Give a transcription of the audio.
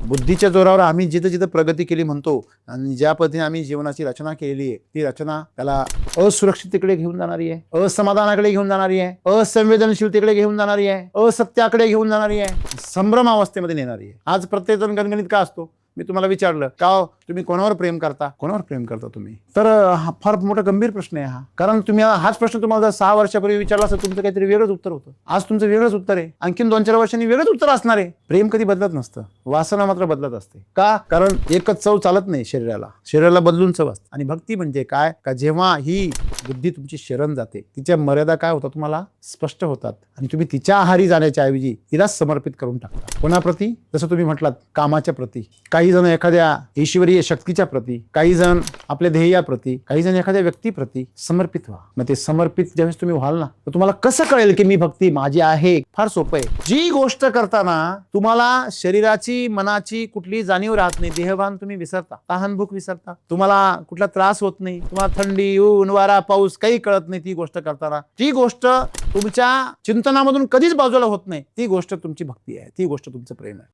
बुद्धीच्या जोरावर आम्ही जिथं जिथं प्रगती केली म्हणतो आणि ज्या पद्धतीने आम्ही जीवनाची रचना केलेली आहे ती रचना त्याला असुरक्षिततेकडे घेऊन जाणारी आहे, असमाधानाकडे घेऊन जाणारी आहे, असंवेदनशीलतेकडे घेऊन जाणारी आहे, असत्याकडे घेऊन जाणारी आहे, संभ्रम अवस्थेमध्ये नेणारी आहे. आज प्रत्येक जण गणगणित का असतो? मी तुम्हाला विचारलं का तुम्ही कोणावर प्रेम करता, कोणावर प्रेम करता तुम्ही? तर हा फार मोठा गंभीर प्रश्न आहे हा. कारण तुम्ही हाच प्रश्न तुम्हाला जर 6 वर्षापूर्वी विचारला असं तुमचं काहीतरी वेगळंच उत्तर होतं. आज तुमचं वेगळंच उत्तर आहे. आणखीन 2-4 वर्षांनी वेगळंच उत्तर असणार आहे. प्रेम कधी बदलत नसतं, वासना मात्र बदलत असते. का? कारण एकच चव चालत नाही शरीराला बदलून चव असते. आणि भक्ती म्हणजे काय? का जेव्हा ही बुद्धी तुमची शरण जाते तिच्या मर्यादा काय होतात तुम्हाला स्पष्ट होतात आणि तुम्ही तिच्या आहारी जाण्याच्या ऐवजी तिलाच समर्पित करून टाकता. कोणाप्रती? जसं तुम्ही म्हटलात कामाच्या प्रती, काही जण एखाद्या ईश्वरीय शक्तीच्या प्रती, काही जण आपल्या ध्येयाप्रती, काही जण एखाद्या व्यक्तीप्रती समर्पित व्हा. मग ते समर्पित ज्यावेळेस तुम्ही व्हाल ना तर तुम्हाला कसं कळेल की मी भक्ती माझी आहे? फार सोपं आहे. जी गोष्ट करताना तुम्हाला शरीराची मनाची कुठली जाणीव राहत नाही, देहभान तुम्ही विसरता, तहान भूक विसरता, तुम्हाला कुठला त्रास होत नाही, तुम्हाला थंडी ऊन वारा पाऊस काही कळत नाही ती गोष्ट करताना, ती गोष्ट तुमच्या चिंतनामधून कधीच बाजूला होत नाही, ती गोष्ट तुमची भक्ती आहे, ती गोष्ट तुमचं प्रेम आहे.